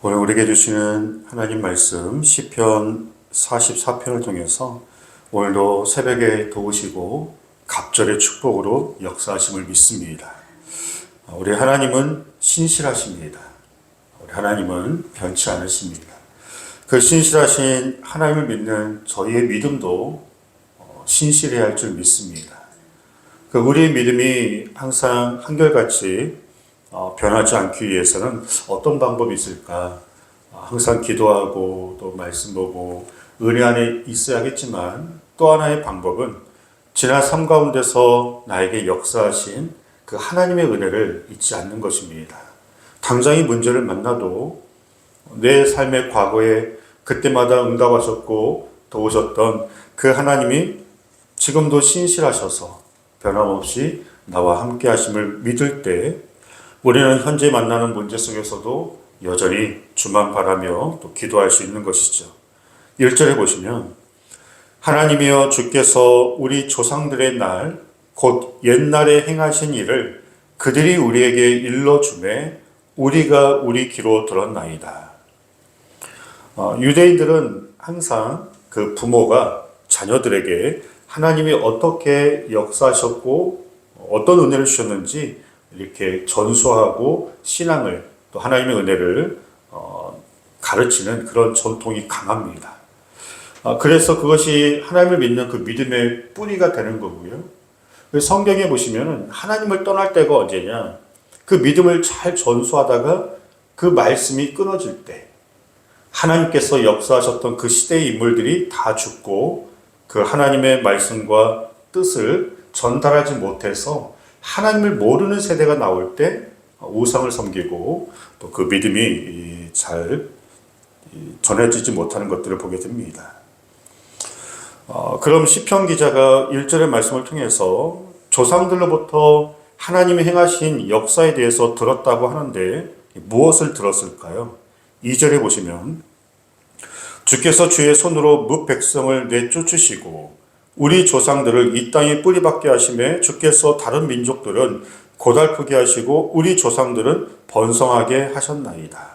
오늘 우리에게 주시는 하나님 말씀 시편 44편을 통해서 오늘도 새벽에 도우시고 갑절의 축복으로 역사하심을 믿습니다. 우리 하나님은 신실하십니다. 우리 하나님은 변치 않으십니다. 그 신실하신 하나님을 믿는 저희의 믿음도 신실해야 할 줄 믿습니다. 우리의 믿음이 항상 한결같이 변하지 않기 위해서는 어떤 방법이 있을까? 항상 기도하고 또 말씀 보고 은혜 안에 있어야겠지만 또 하나의 방법은 지난 삶 가운데서 나에게 역사하신 그 하나님의 은혜를 잊지 않는 것입니다. 당장 이 문제를 만나도 내 삶의 과거에 그때마다 응답하셨고 도우셨던 그 하나님이 지금도 신실하셔서 변함없이 나와 함께 하심을 믿을 때 우리는 현재 만나는 문제 속에서도 여전히 주만 바라며 또 기도할 수 있는 것이죠. 1절에 보시면 하나님이여 주께서 우리 조상들의 날 곧 옛날에 행하신 일을 그들이 우리에게 일러주매 우리가 우리 귀로 들었나이다. 유대인들은 항상 그 부모가 자녀들에게 하나님이 어떻게 역사하셨고 어떤 은혜를 주셨는지 이렇게 전수하고 신앙을 또 하나님의 은혜를 가르치는 그런 전통이 강합니다. 그래서 그것이 하나님을 믿는 그 믿음의 뿌리가 되는 거고요. 성경에 보시면 하나님을 떠날 때가 언제냐? 그 믿음을 잘 전수하다가 그 말씀이 끊어질 때 하나님께서 역사하셨던 그 시대의 인물들이 다 죽고 그 하나님의 말씀과 뜻을 전달하지 못해서 하나님을 모르는 세대가 나올 때 우상을 섬기고 또 그 믿음이 잘 전해지지 못하는 것들을 보게 됩니다. 그럼 시편 기자가 1절의 말씀을 통해서 조상들로부터 하나님이 행하신 역사에 대해서 들었다고 하는데 무엇을 들었을까요? 2절에 보시면 주께서 주의 손으로 뭇 백성을 내쫓으시고 우리 조상들을 이 땅에 뿌리박게 하심에 주께서 다른 민족들은 고달프게 하시고 우리 조상들은 번성하게 하셨나이다.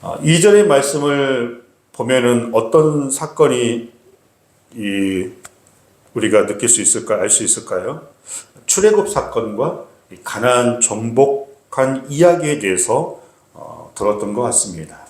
2절의 말씀을 보면은 어떤 사건이 우리가 느낄 수 있을까, 알 수 있을까요? 출애굽 사건과 가나안 정복한 이야기에 대해서 들었던 것 같습니다.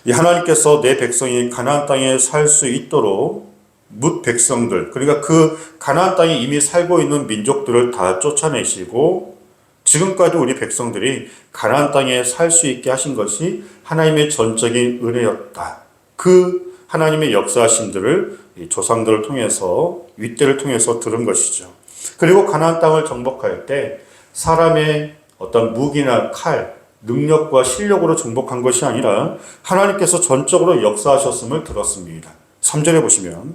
하나님께서 내 백성이 가나안 땅에 살 수 있도록 뭇 백성들, 그러니까 그 가나안 땅에 이미 살고 있는 민족들을 다 쫓아내시고 지금까지 우리 백성들이 가나안 땅에 살 수 있게 하신 것이 하나님의 전적인 은혜였다. 그 하나님의 역사하심들을 조상들을 통해서 윗대를 통해서 들은 것이죠. 그리고 가나안 땅을 정복할 때 사람의 어떤 무기나 칼, 능력과 실력으로 정복한 것이 아니라 하나님께서 전적으로 역사하셨음을 들었습니다. 3절에 보시면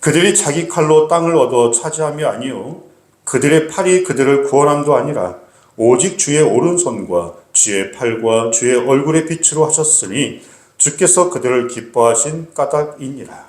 그들이 자기 칼로 땅을 얻어 차지함이 아니요 그들의 팔이 그들을 구원함도 아니라 오직 주의 오른손과 주의 팔과 주의 얼굴의 빛으로 하셨으니 주께서 그들을 기뻐하신 까닭이니라.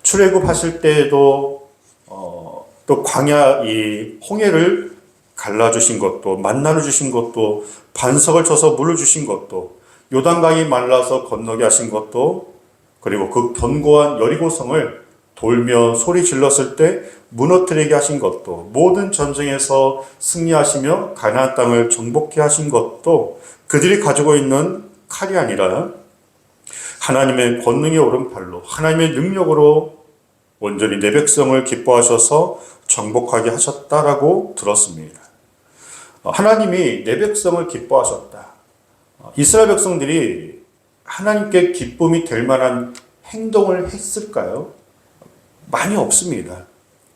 출애굽하실 때에도 또 광야 이 홍해를 갈라주신 것도 만나를 주신 것도 반석을 쳐서 물을 주신 것도 요단강이 말라서 건너게 하신 것도 그리고 그 견고한 여리고성을 돌며 소리 질렀을 때 무너뜨리게 하신 것도 모든 전쟁에서 승리하시며 가나안 땅을 정복케 하신 것도 그들이 가지고 있는 칼이 아니라 하나님의 권능의 오른팔로 하나님의 능력으로 온전히 내 백성을 기뻐하셔서 정복하게 하셨다라고 들었습니다. 하나님이 내 백성을 기뻐하셨다. 이스라엘 백성들이 하나님께 기쁨이 될 만한 행동을 했을까요? 많이 없습니다.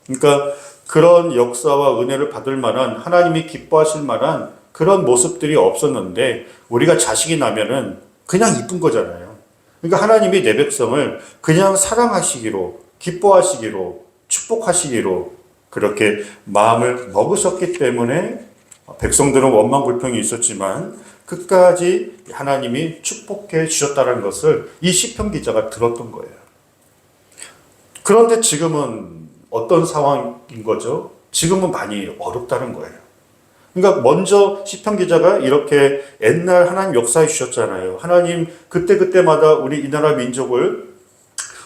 그러니까 그런 역사와 은혜를 받을 만한 하나님이 기뻐하실 만한 그런 모습들이 없었는데 우리가 자식이 나면은 그냥 이쁜 거잖아요. 그러니까 하나님이 내 백성을 그냥 사랑하시기로 기뻐하시기로 축복하시기로 그렇게 마음을 먹으셨기 때문에 백성들은 원망불평이 있었지만 끝까지 하나님이 축복해 주셨다는 것을 이 시편 기자가 들었던 거예요. 그런데 지금은 어떤 상황인 거죠? 지금은 많이 어렵다는 거예요. 그러니까 먼저 시편 기자가 이렇게 옛날 하나님 역사해 주셨잖아요. 하나님 그때그때마다 우리 이 나라 민족을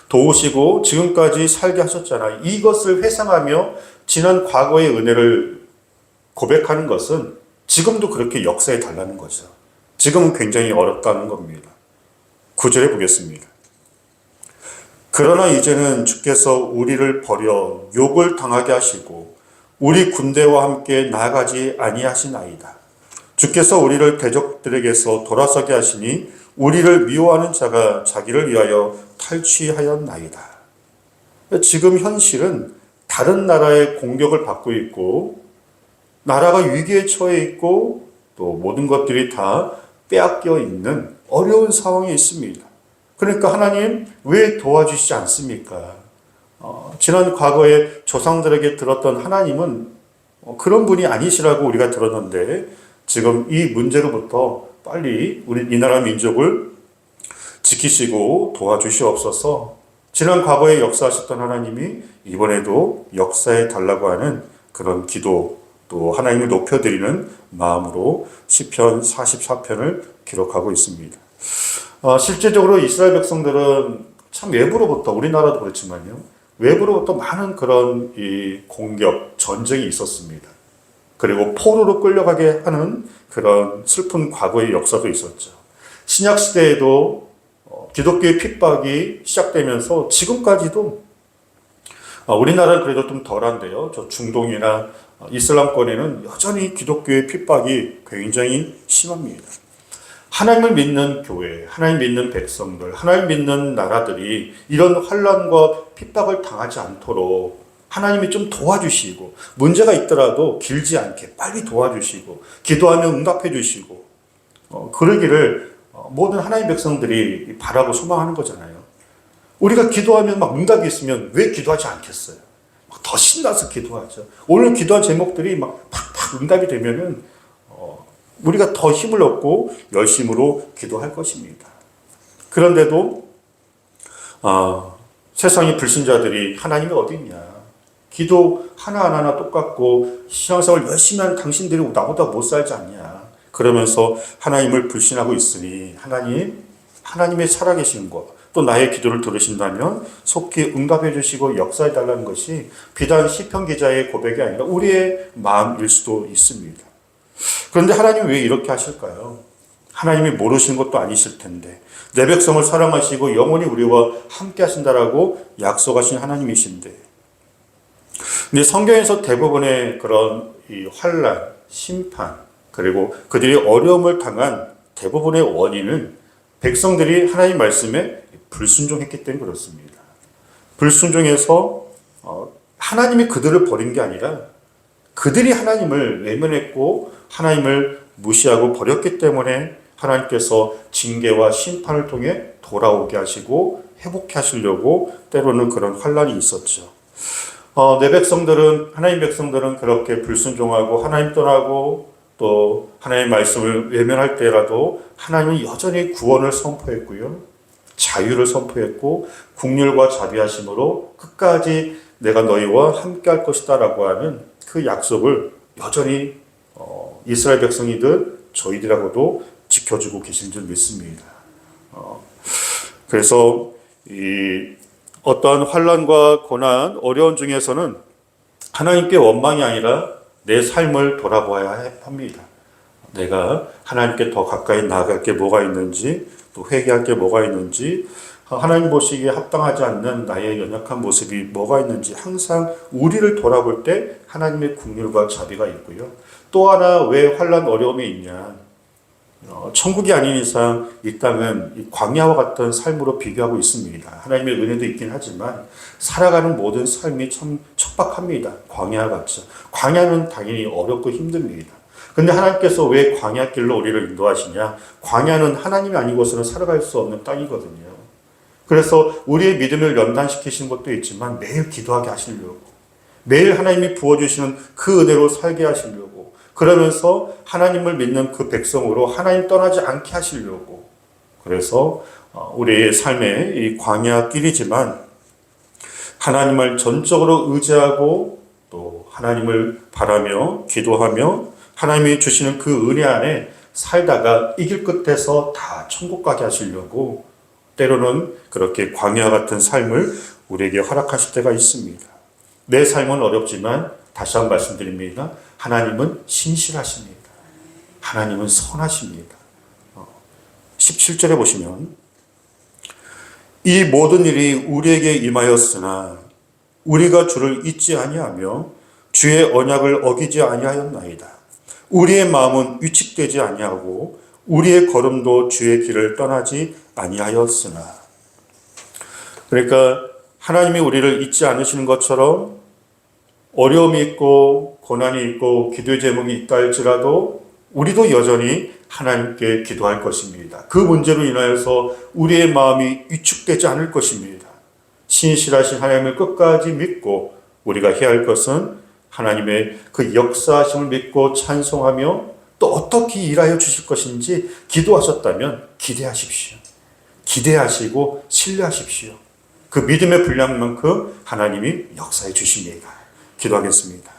도우시고 지금까지 살게 하셨잖아요. 이것을 회상하며 지난 과거의 은혜를 고백하는 것은 지금도 그렇게 역사해 달라는 거죠. 지금은 굉장히 어렵다는 겁니다. 9절에 보겠습니다. 그러나 이제는 주께서 우리를 버려 욕을 당하게 하시고 우리 군대와 함께 나아가지 아니하시나이다. 주께서 우리를 대적들에게서 돌아서게 하시니 우리를 미워하는 자가 자기를 위하여 탈취하였나이다. 지금 현실은 다른 나라의 공격을 받고 있고 나라가 위기에 처해 있고 또 모든 것들이 다 빼앗겨 있는 어려운 상황에 있습니다. 그러니까 하나님 왜 도와주시지 않습니까? 지난 과거에 조상들에게 들었던 하나님은 그런 분이 아니시라고 우리가 들었는데 지금 이 문제로부터 빨리 우리 이 나라 민족을 지키시고 도와주시옵소서. 지난 과거에 역사하셨던 하나님이 이번에도 역사해 달라고 하는 그런 기도, 또 하나님을 높여드리는 마음으로 시편 44편을 기록하고 있습니다. 실제적으로 이스라엘 백성들은 참 외부로부터, 우리나라도 그렇지만요, 외부로부터 많은 그런 이 공격, 전쟁이 있었습니다. 그리고 포로로 끌려가게 하는 그런 슬픈 과거의 역사도 있었죠. 신약 시대에도 기독교의 핍박이 시작되면서 지금까지도 우리나라는 그래도 좀 덜한데요. 저 중동이나 이슬람권에는 여전히 기독교의 핍박이 굉장히 심합니다. 하나님을 믿는 교회, 하나님 믿는 백성들, 하나님 믿는 나라들이 이런 환난과 핍박을 당하지 않도록 하나님이 좀 도와주시고 문제가 있더라도 길지 않게 빨리 도와주시고 기도하면 응답해 주시고 그러기를 모든 하나님 백성들이 바라고 소망하는 거잖아요. 우리가 기도하면 막 응답이 있으면 왜 기도하지 않겠어요? 막 더 신나서 기도하죠. 오늘 기도한 제목들이 막 팍팍 응답이 되면은 우리가 더 힘을 얻고 열심으로 기도할 것입니다. 그런데도 세상의 불신자들이 하나님이 어디 있냐? 기도 하나하나 똑같고 신앙생활 열심히 하는 당신들이 나보다 못 살지 않냐? 그러면서 하나님을 불신하고 있으니 하나님의 살아계신 것, 또 나의 기도를 들으신다면 속히 응답해 주시고 역사해 달라는 것이 비단 시편 기자의 고백이 아니라 우리의 마음일 수도 있습니다. 그런데 하나님이 왜 이렇게 하실까요? 하나님이 모르시는 것도 아니실 텐데 내 백성을 사랑하시고 영원히 우리와 함께 하신다라고 약속하신 하나님이신데, 근데 성경에서 대부분의 그런 이 환난, 심판, 그리고 그들이 어려움을 당한 대부분의 원인은 백성들이 하나님 말씀에 불순종했기 때문에 그렇습니다. 불순종해서 하나님이 그들을 버린 게 아니라 그들이 하나님을 외면했고 하나님을 무시하고 버렸기 때문에 하나님께서 징계와 심판을 통해 돌아오게 하시고 회복해 하시려고 때로는 그런 환난이 있었죠. 내 백성들은, 하나님 백성들은 그렇게 불순종하고 하나님 떠나고 또 하나님의 말씀을 외면할 때라도 하나님은 여전히 구원을 선포했고요, 자유를 선포했고 긍휼과 자비하심으로 끝까지 내가 너희와 함께 할 것이다 라고 하는 그 약속을 여전히 이스라엘 백성이든 저희들하고도 지켜주고 계신 줄 믿습니다. 그래서 이 어떠한 환난과 고난, 어려운 중에서는 하나님께 원망이 아니라 내 삶을 돌아보아야 합니다. 내가 하나님께 더 가까이 나아갈 게 뭐가 있는지, 또 회개할 게 뭐가 있는지, 하나님 보시기에 합당하지 않는 나의 연약한 모습이 뭐가 있는지 항상 우리를 돌아볼 때 하나님의 긍휼과 자비가 있고요. 또 하나 왜 환난 어려움이 있냐? 천국이 아닌 이상 이 땅은 광야와 같은 삶으로 비교하고 있습니다. 하나님의 은혜도 있긴 하지만 살아가는 모든 삶이 참 척박합니다. 광야 같죠. 광야는 당연히 어렵고 힘듭니다. 근데 하나님께서 왜 광야길로 우리를 인도하시냐? 광야는 하나님이 아니고서는 살아갈 수 없는 땅이거든요. 그래서 우리의 믿음을 연단시키신 것도 있지만 매일 기도하게 하시려고, 매일 하나님이 부어주시는 그 은혜로 살게 하시려고, 그러면서 하나님을 믿는 그 백성으로 하나님 떠나지 않게 하시려고, 그래서 우리의 삶의 이 광야길이지만 하나님을 전적으로 의지하고 또 하나님을 바라며 기도하며 하나님이 주시는 그 은혜 안에 살다가 이길 끝에서 다 천국 가게 하시려고 때로는 그렇게 광야 같은 삶을 우리에게 허락하실 때가 있습니다. 내 삶은 어렵지만 다시 한번 말씀드립니다. 하나님은 신실하십니다. 하나님은 선하십니다. 17절에 보시면 이 모든 일이 우리에게 임하였으나 우리가 주를 잊지 아니하며 주의 언약을 어기지 아니하였나이다. 우리의 마음은 위축되지 아니하고 우리의 걸음도 주의 길을 떠나지 아니하였으나. 그러니까 하나님이 우리를 잊지 않으시는 것처럼 어려움이 있고 고난이 있고 기도의 제목이 있다 할지라도 우리도 여전히 하나님께 기도할 것입니다. 그 문제로 인하여서 우리의 마음이 위축되지 않을 것입니다. 신실하신 하나님을 끝까지 믿고 우리가 해야 할 것은 하나님의 그 역사하심을 믿고 찬송하며 또 어떻게 일하여 주실 것인지 기도하셨다면 기대하십시오. 기대하시고 신뢰하십시오. 그 믿음의 분량만큼 하나님이 역사해 주십니다. 기도하겠습니다.